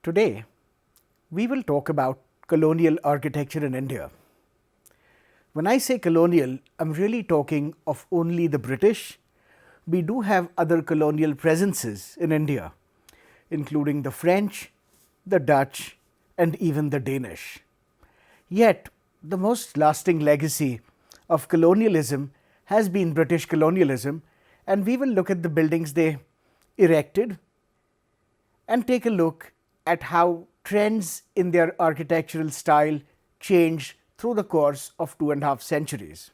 Today, we will talk about colonial architecture in India. When I say colonial, I'm really talking of only the British. We do have other colonial presences in India, including the French, the Dutch, and even the Danish. Yet, the most lasting legacy of colonialism has been British colonialism, and we will look at the buildings they erected and take a look at how trends in their architectural style changed through the course of 2.5 centuries.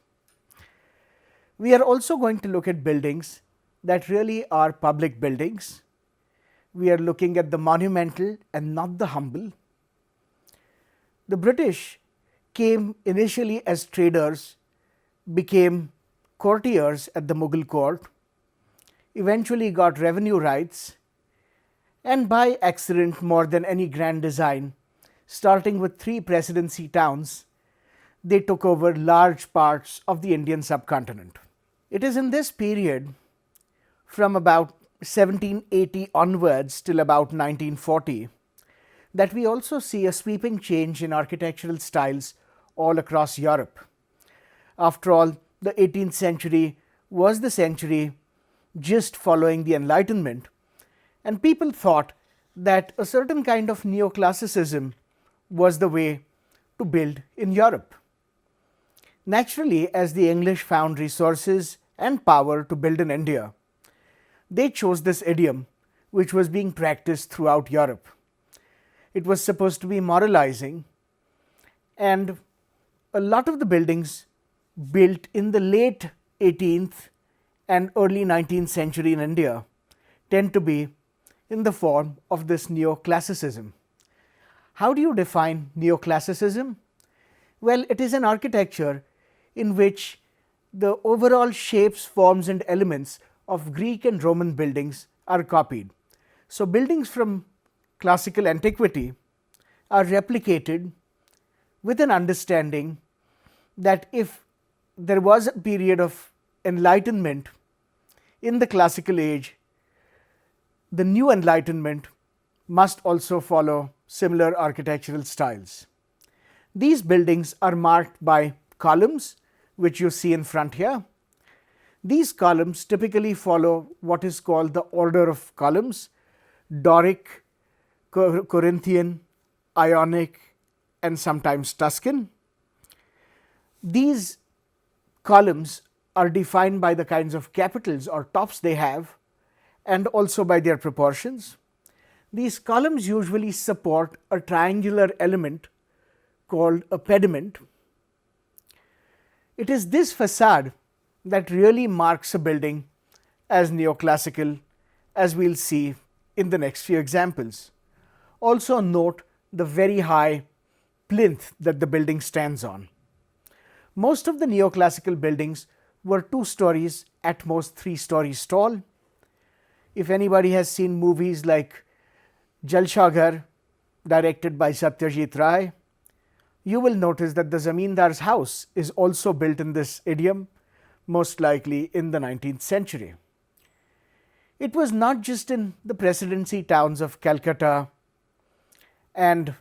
We are also going to look at buildings that really are public buildings. We are looking at the monumental and not the humble. The British came initially as traders, became courtiers at the Mughal court, eventually got revenue rights, and by accident more than any grand design, starting with 3 presidency towns, they took over large parts of the Indian subcontinent. It is in this period, from about 1780 onwards till about 1940, that we also see a sweeping change in architectural styles all across Europe. After all, the 18th century was the century just following the Enlightenment, and people thought that a certain kind of neoclassicism was the way to build in Europe. Naturally, as the English found resources and power to build in India, they chose this idiom which was being practiced throughout Europe. It was supposed to be moralizing, and a lot of the buildings built in the late 18th and early 19th century in India tend to be in the form of this neoclassicism. How do you define neoclassicism? Well, it is an architecture in which the overall shapes, forms, and elements of Greek and Roman buildings are copied. So, buildings from classical antiquity are replicated with an understanding that if there was a period of enlightenment in the classical age, the new enlightenment must also follow similar architectural styles. These buildings are marked by columns, which you see in front here. These columns typically follow what is called the order of columns: Doric, Corinthian, Ionic, and sometimes Tuscan. These columns are defined by the kinds of capitals or tops they have, and also by their proportions. These columns usually support a triangular element called a pediment. It is this facade that really marks a building as neoclassical, as we will see in the next few examples. Also note the very high plinth that the building stands on. Most of the neoclassical buildings were 2 stories, at most 3 stories tall. If anybody has seen movies like Jalshaghar, directed by Satyajit Ray, you will notice that the Zamindar's house is also built in this idiom, most likely in the 19th century. It was not just in the presidency towns of Calcutta and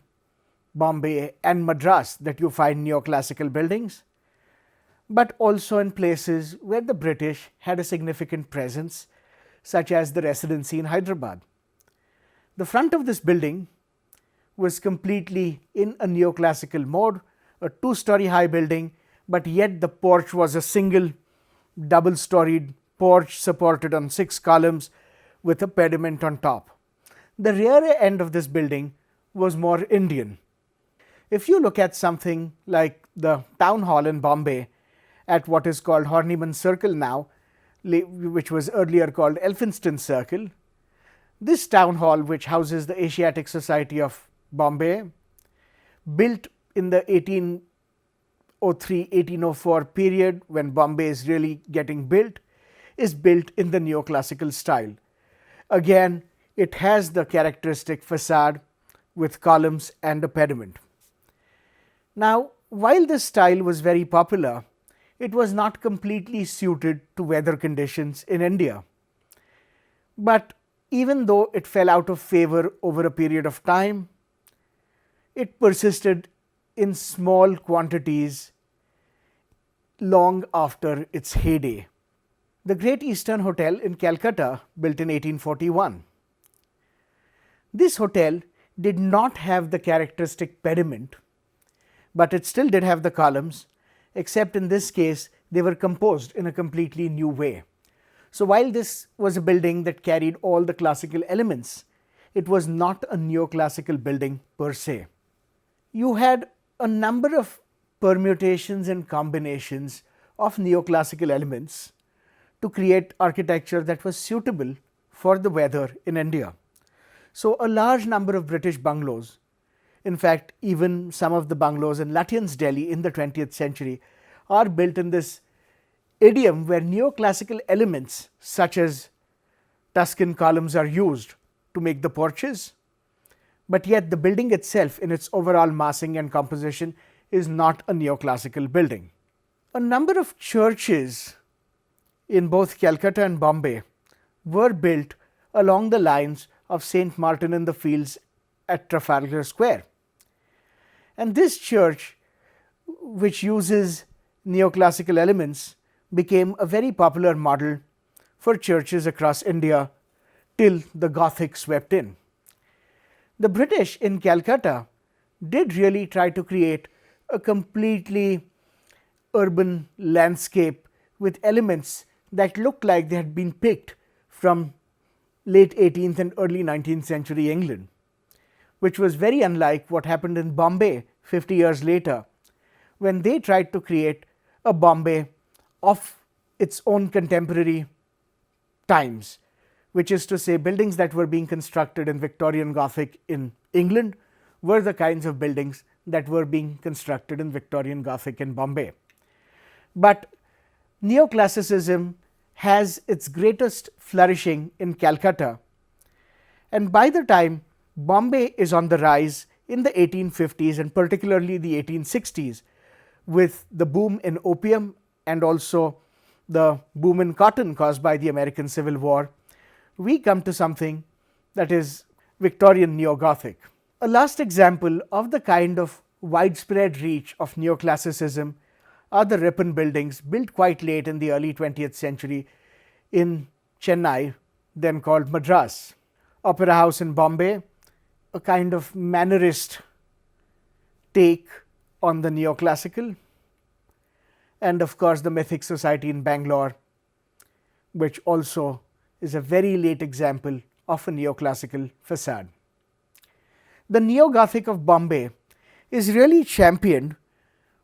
Bombay and Madras that you find neoclassical buildings, but also in places where the British had a significant presence, such as the Residency in Hyderabad. The front of this building was completely in a neoclassical mode, a 2-story high building, but yet the porch was a single double-storied porch supported on 6 columns with a pediment on top. The rear end of this building was more Indian. If you look at something like the town hall in Bombay at what is called Horniman Circle now, which was earlier called Elphinstone Circle, this town hall, which houses the Asiatic Society of Bombay, built in the 1803-1804 period when Bombay is really getting built, is built in the neoclassical style. Again, it has the characteristic facade with columns and a pediment. Now, while this style was very popular, it was not completely suited to weather conditions in India. But even though it fell out of favor over a period of time, it persisted in small quantities long after its heyday. The Great Eastern Hotel in Calcutta, built in 1841. This hotel did not have the characteristic pediment, but it still did have the columns, except in this case they were composed in a completely new way. So while this was a building that carried all the classical elements, it was not a neoclassical building per se. You had a number of permutations and combinations of neoclassical elements to create architecture that was suitable for the weather in India. So a large number of British bungalows, in fact even some of the bungalows in Lutyens, Delhi in the 20th century, are built in this idiom where neoclassical elements such as Tuscan columns are used to make the porches, but yet the building itself in its overall massing and composition is not a neoclassical building. A number of churches in both Calcutta and Bombay were built along the lines of St. Martin in the Fields at Trafalgar Square. And this church, which uses neoclassical elements, became a very popular model for churches across India till the Gothic swept in. The British in Calcutta did really try to create a completely urban landscape with elements that looked like they had been picked from late 18th and early 19th century England, which was very unlike what happened in Bombay 50 years later, when they tried to create a Bombay of its own contemporary times, which is to say buildings that were being constructed in Victorian Gothic in England were the kinds of buildings that were being constructed in Victorian Gothic in Bombay. But neoclassicism has its greatest flourishing in Calcutta, and by the time Bombay is on the rise in the 1850s and particularly the 1860s, with the boom in opium and also the boom in cotton caused by the American Civil War, we come to something that is Victorian Neo-Gothic. A last example of the kind of widespread reach of neoclassicism are the Ripon buildings built quite late in the early 20th century in Chennai, then called Madras. Opera House in Bombay, a kind of mannerist take on the neoclassical, and of course the Mythic Society in Bangalore, which also is a very late example of a neoclassical facade. The Neo-Gothic of Bombay is really championed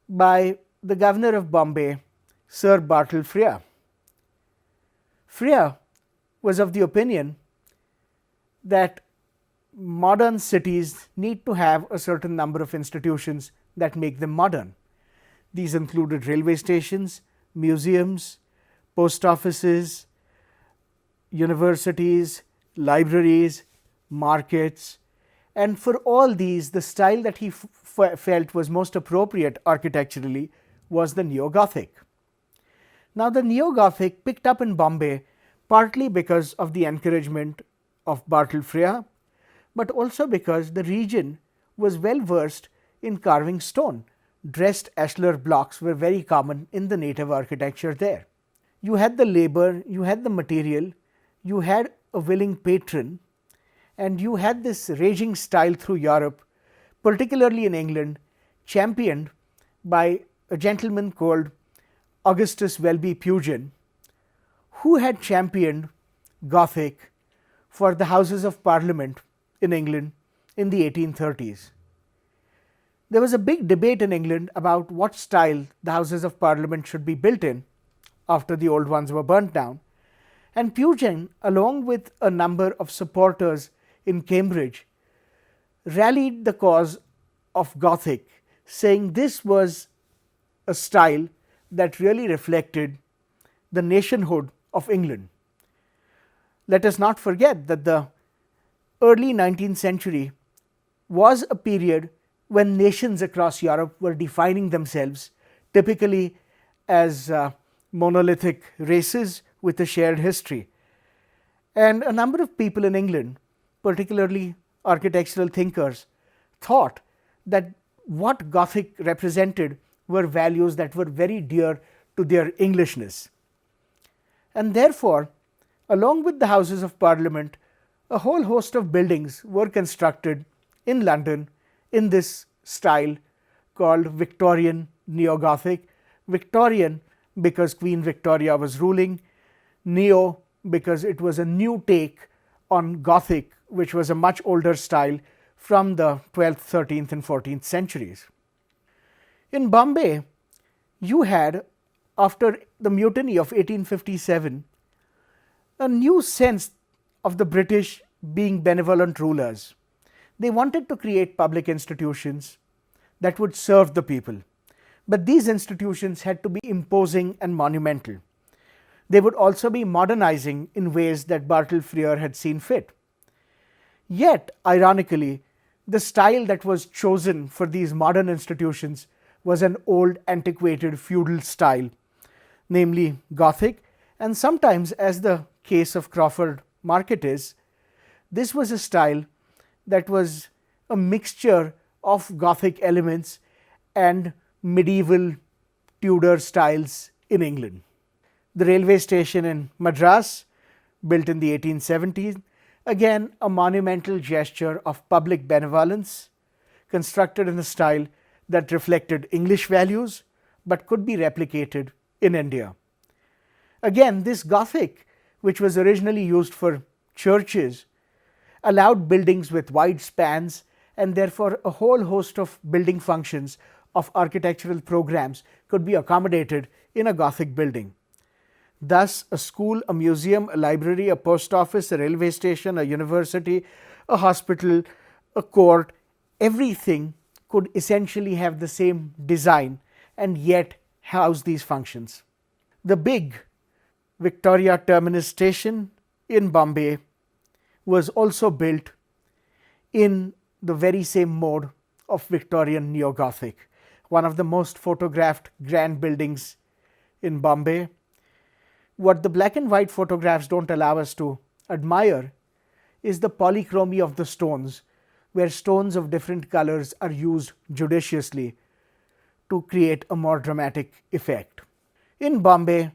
by the governor of Bombay, Sir Bartle Frere. Frere was of the opinion that modern cities need to have a certain number of institutions that make them modern. These included railway stations, museums, post offices, universities, libraries, markets, and for all these the style that he felt was most appropriate architecturally was the Neo-Gothic. Now the Neo-Gothic picked up in Bombay partly because of the encouragement of Bartle Frere, but also because the region was well versed in carving stone. Dressed ashlar blocks were very common in the native architecture there. You had the labor, you had the material, you had a willing patron, and you had this raging style through Europe, particularly in England, championed by a gentleman called Augustus Welby Pugin, who had championed Gothic for the Houses of Parliament in England in the 1830s. There was a big debate in England about what style the Houses of Parliament should be built in after the old ones were burnt down, and Pugin, along with a number of supporters in Cambridge, rallied the cause of Gothic, saying this was a style that really reflected the nationhood of England. Let us not forget that the early 19th century was a period when nations across Europe were defining themselves typically as monolithic races with a shared history. And a number of people in England, particularly architectural thinkers, thought that what Gothic represented were values that were very dear to their Englishness. And therefore, along with the Houses of Parliament, a whole host of buildings were constructed in London in this style called Victorian Neo-Gothic. Victorian because Queen Victoria was ruling, Neo because it was a new take on Gothic, which was a much older style from the 12th, 13th and 14th centuries. In Bombay, you had, after the mutiny of 1857, a new sense of the British being benevolent rulers. They wanted to create public institutions that would serve the people, but these institutions had to be imposing and monumental. They would also be modernizing in ways that Bartle Frere had seen fit. Yet, ironically, the style that was chosen for these modern institutions was an old, antiquated feudal style, namely Gothic, and sometimes, as the case of Crawford Market is, this was a style that was a mixture of Gothic elements and medieval Tudor styles in England. The railway station in Madras, built in the 1870s, again a monumental gesture of public benevolence, constructed in a style that reflected English values but could be replicated in India. Again, this Gothic, which was originally used for churches, allowed buildings with wide spans, and therefore a whole host of building functions of architectural programs could be accommodated in a Gothic building. Thus, a school, a museum, a library, a post office, a railway station, a university, a hospital, a court, everything could essentially have the same design and yet house these functions. The big Victoria Terminus station in Bombay was also built in the very same mode of Victorian Neo-Gothic, one of the most photographed grand buildings in Bombay. What the black and white photographs don't allow us to admire is the polychromy of the stones, where stones of different colors are used judiciously to create a more dramatic effect. In Bombay,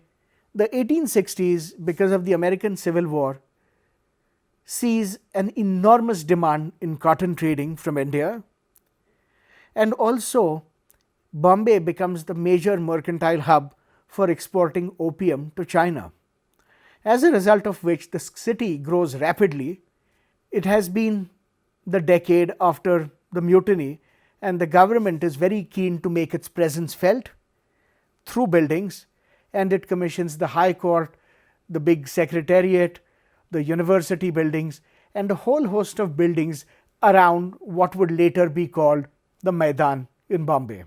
the 1860s, because of the American Civil War, sees an enormous demand in cotton trading from India, and also Bombay becomes the major mercantile hub for exporting opium to China. As a result of which the city grows rapidly. It has been the decade after the mutiny, and the government is very keen to make its presence felt through buildings, and it commissions the High Court, the big Secretariat, the university buildings, and a whole host of buildings around what would later be called the Maidan in Bombay.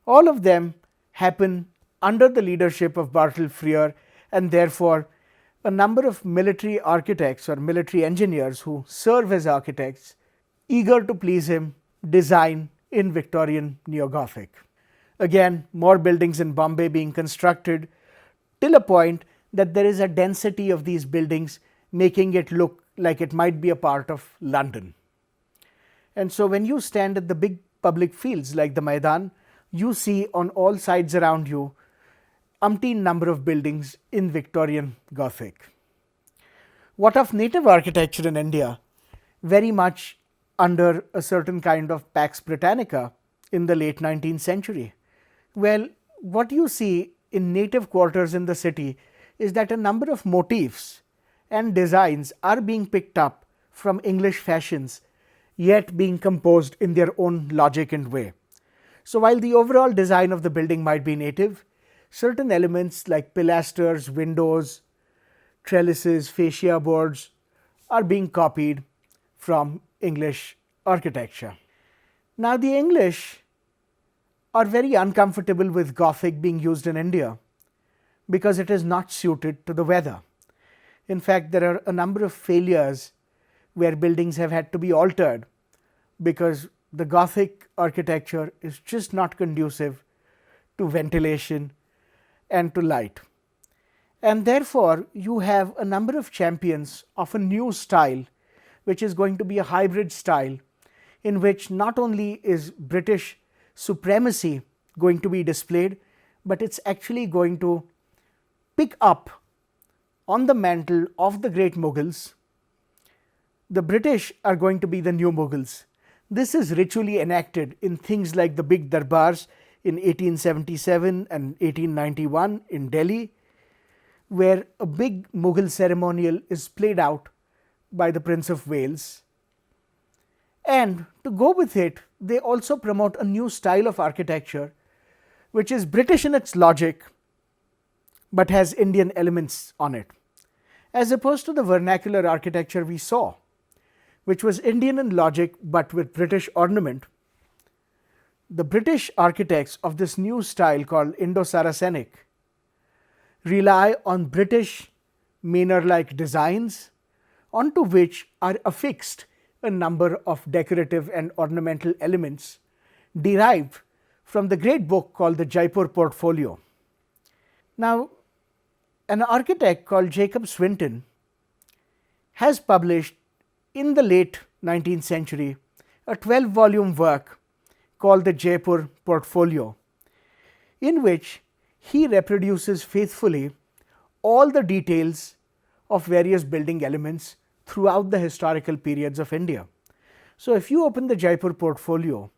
All of them happen under the leadership of Bartle Frere, and therefore a number of military architects or military engineers who serve as architects, eager to please him, design in Victorian Neo-Gothic. Again, more buildings in Bombay being constructed till a point that there is a density of these buildings, making it look like it might be a part of London. And so when you stand at the big public fields like the Maidan, you see on all sides around you umpteen number of buildings in Victorian Gothic. What of native architecture in India? Very much under a certain kind of Pax Britannica in the late 19th century. Well, what you see in native quarters in the city is that a number of motifs and designs are being picked up from English fashions, yet being composed in their own logic and way. So while the overall design of the building might be native, certain elements like pilasters, windows, trellises, fascia boards are being copied from English architecture. Now, the English are very uncomfortable with Gothic being used in India because it is not suited to the weather. In fact, there are a number of failures where buildings have had to be altered because the Gothic architecture is just not conducive to ventilation and to light. And therefore, you have a number of champions of a new style, which is going to be a hybrid style, in which not only is British supremacy going to be displayed, but it's actually going to pick up on the mantle of the great Mughals. The British are going to be the new Mughals. This is ritually enacted in things like the big darbars in 1877 and 1891 in Delhi, where a big Mughal ceremonial is played out by the Prince of Wales. And to go with it, they also promote a new style of architecture, which is British in its logic, but has Indian elements on it, as opposed to the vernacular architecture we saw, which was Indian in logic but with British ornament. The British architects of this new style called Indo-Saracenic rely on British manor-like designs, onto which are affixed a number of decorative and ornamental elements derived from the great book called the Jaipur Portfolio. Now, an architect called Jacob Swinton has published in the late 19th century a 12-volume work called the Jaipur Portfolio, in which he reproduces faithfully all the details of various building elements throughout the historical periods of India. So, if you open the Jaipur Portfolio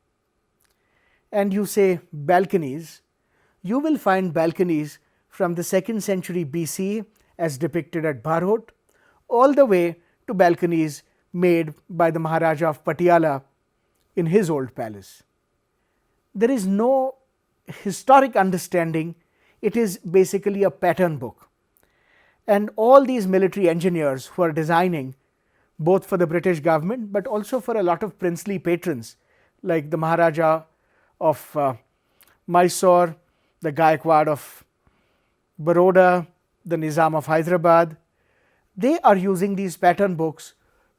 and you say balconies, you will find balconies from the 2nd century BC as depicted at Bharhut, all the way to balconies made by the Maharaja of Patiala in his old palace. There is no historic understanding, it is basically a pattern book. And all these military engineers who are designing both for the British government, but also for a lot of princely patrons like the Maharaja of Mysore, the Gaikwad of Baroda, the Nizam of Hyderabad, they are using these pattern books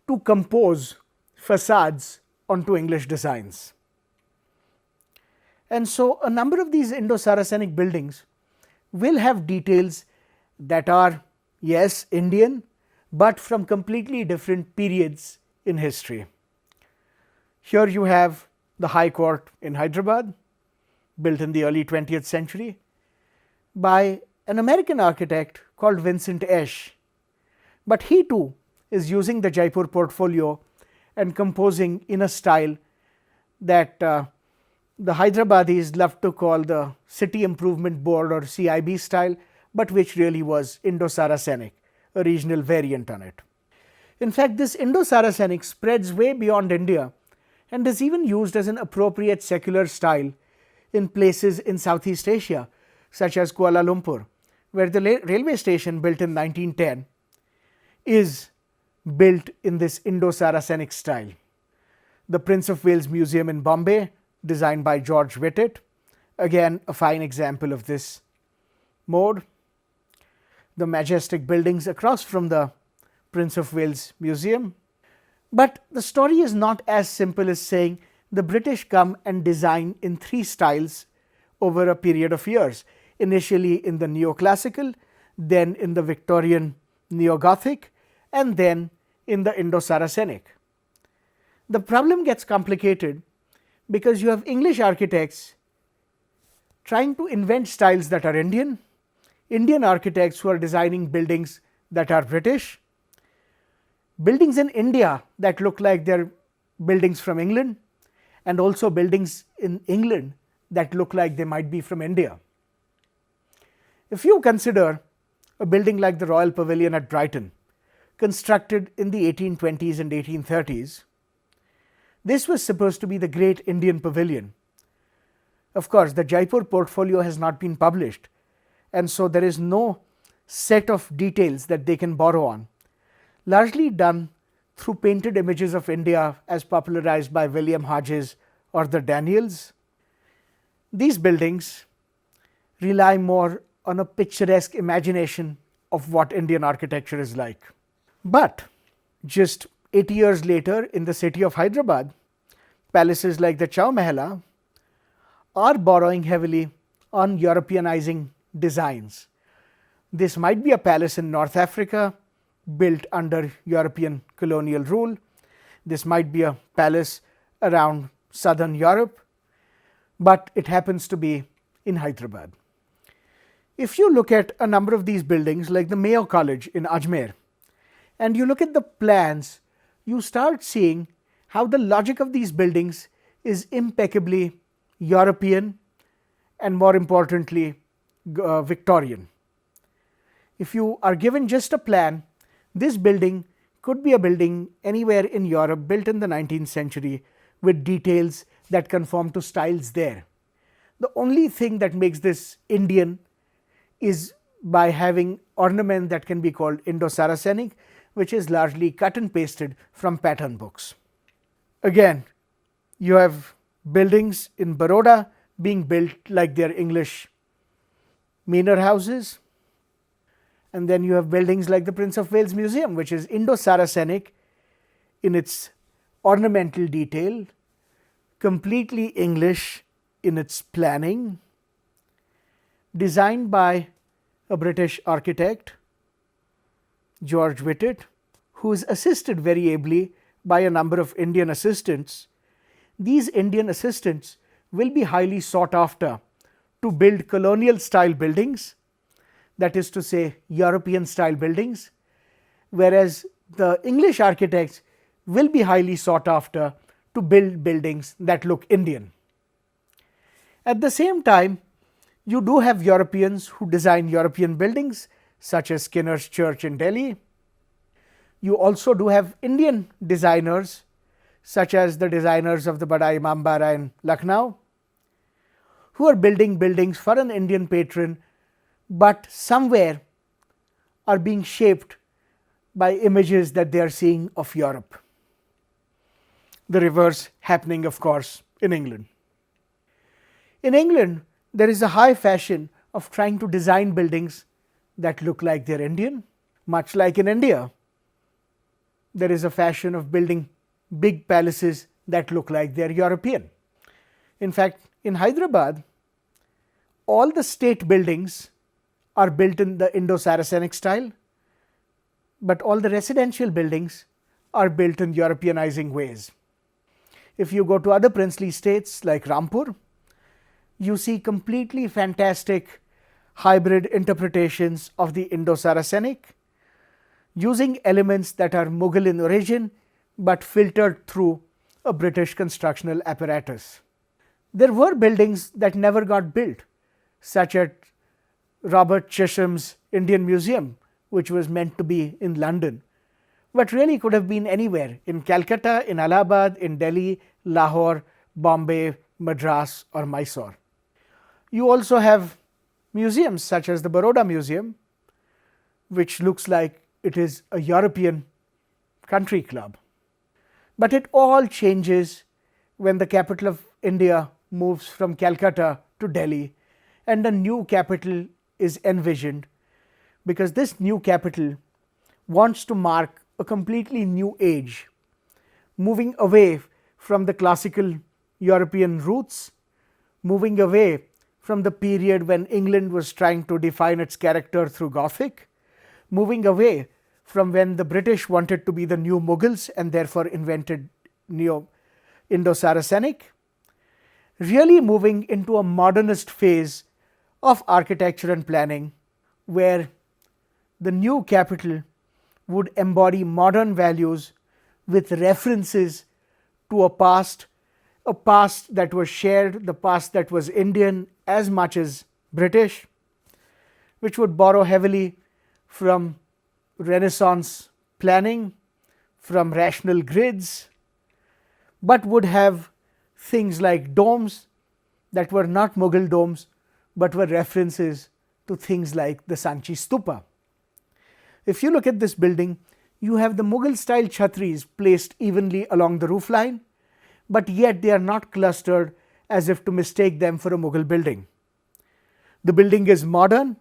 to compose facades onto English designs. And so, a number of these Indo-Saracenic buildings will have details that are, yes, Indian, but from completely different periods in history. Here you have the High Court in Hyderabad, built in the early 20th century by an American architect called Vincent Esch, but he too is using the Jaipur Portfolio and composing in a style that the Hyderabadis love to call the City Improvement Board or CIB style, but which really was Indo-Saracenic, a regional variant on it. In fact, this Indo-Saracenic spreads way beyond India and is even used as an appropriate secular style in places in Southeast Asia, such as Kuala Lumpur, where the railway station built in 1910 is built in this Indo-Saracenic style. The Prince of Wales Museum in Bombay, designed by George Whitted, again a fine example of this mode. The majestic buildings across from the Prince of Wales Museum. But the story is not as simple as saying the British come and design in 3 styles over a period of years, initially in the Neoclassical, then in the Victorian Neo-Gothic, and then in the Indo-Saracenic. The problem gets complicated because you have English architects trying to invent styles that are Indian, Indian architects who are designing buildings that are British, buildings in India that look like they're buildings from England, and also buildings in England that look like they might be from India. If you consider a building like the Royal Pavilion at Brighton, constructed in the 1820s and 1830s, this was supposed to be the great Indian pavilion. Of course, the Jaipur Portfolio has not been published, and so there is no set of details that they can borrow on, largely done through painted images of India as popularized by William Hodges or the Daniels. These buildings rely more on a picturesque imagination of what Indian architecture is like. But just 80 years later, in the city of Hyderabad, palaces like the Chow Mahalla are borrowing heavily on Europeanizing designs. This might be a palace in North Africa built under European colonial rule. This might be a palace around southern Europe, but it happens to be in Hyderabad. If you look at a number of these buildings like the Mayo College in Ajmer and you look at the plans, you start seeing how the logic of these buildings is impeccably European and, more importantly, Victorian. If you are given just a plan, this building could be a building anywhere in Europe built in the 19th century with details that conform to styles there. The only thing that makes this Indian is by having ornament that can be called Indo-Saracenic, which is largely cut and pasted from pattern books. Again, you have buildings in Baroda being built like their English manor houses, and then you have buildings like the Prince of Wales Museum, which is Indo-Saracenic in its ornamental detail, completely English in its planning, designed by a British architect, George Whitted, who is assisted very ably by a number of Indian assistants. These Indian assistants will be highly sought after to build colonial style buildings, that is to say European style buildings, whereas the English architects will be highly sought after to build buildings that look Indian. At the same time, you do have Europeans who design European buildings such as Skinner's Church in Delhi. You also do have Indian designers such as the designers of the Bada Imambara in Lucknow, who are building buildings for an Indian patron, but somewhere are being shaped by images that they are seeing of Europe. The reverse happening, of course, in England. In England, there is a high fashion of trying to design buildings that look like they're Indian, much like in India. There is a fashion of building big palaces that look like they're European. In fact, in Hyderabad, all the state buildings are built in the Indo-Saracenic style, but all the residential buildings are built in Europeanizing ways. If you go to other princely states like Rampur, you see completely fantastic hybrid interpretations of the Indo-Saracenic, using elements that are Mughal in origin but filtered through a British constructional apparatus. There were buildings that never got built, such as Robert Chisholm's Indian Museum, which was meant to be in London, but really could have been anywhere in Calcutta, in Allahabad, in Delhi, Lahore, Bombay, Madras or Mysore. You also have museums such as the Baroda Museum, which looks like it is a European country club. But it all changes when the capital of India moves from Calcutta to Delhi and a new capital is envisioned, because this new capital wants to mark a completely new age, moving away from the classical European roots, moving away from the period when England was trying to define its character through Gothic, moving away from when the British wanted to be the new Mughals and therefore invented Indo-Saracenic, really moving into a modernist phase of architecture and planning, where the new capital would embody modern values with references to a past that was shared, the past that was Indian as much as British, which would borrow heavily from Renaissance planning, from rational grids, but would have things like domes that were not Mughal domes, but were references to things like the Sanchi Stupa. If you look at this building, you have the Mughal style chhatris placed evenly along the roof line, but yet they are not clustered as if to mistake them for a Mughal building. The building is modern,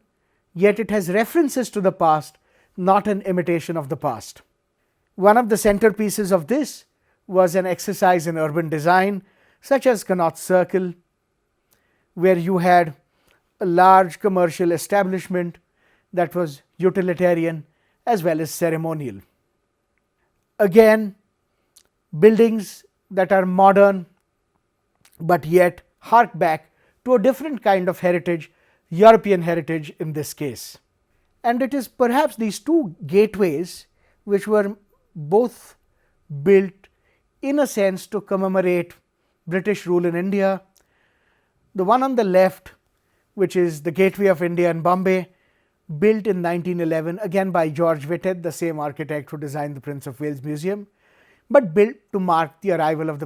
yet it has references to the past, not an imitation of the past. One of the centerpieces of this was an exercise in urban design, such as Connaught Circle, where you had a large commercial establishment that was utilitarian as well as ceremonial. Again, buildings that are modern but yet hark back to a different kind of heritage, European heritage in this case. And it is perhaps these two gateways which were both built in a sense to commemorate British rule in India. The one on the left, which is the Gateway of India in Bombay, built in 1911, again by George Whitehead, the same architect who designed the Prince of Wales Museum, but built to mark the arrival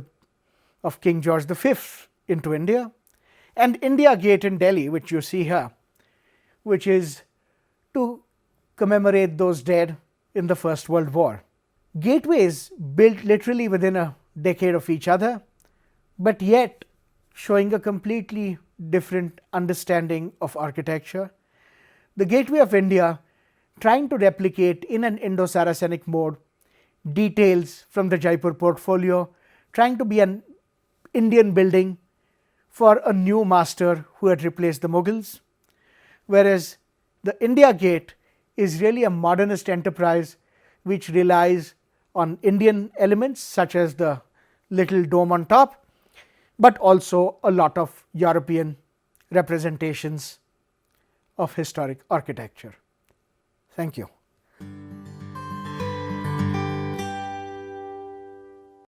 of King George V into India. And India Gate in Delhi, which you see here, which is to commemorate those dead in the First World War. Gateways built literally within a decade of each other, but yet showing a completely different understanding of architecture. The Gateway of India trying to replicate in an Indo-Saracenic mode details from the Jaipur portfolio, trying to be an Indian building for a new master who had replaced the Mughals, whereas the India Gate is really a modernist enterprise which relies on Indian elements such as the little dome on top, but also a lot of European representations of historic architecture. Thank you.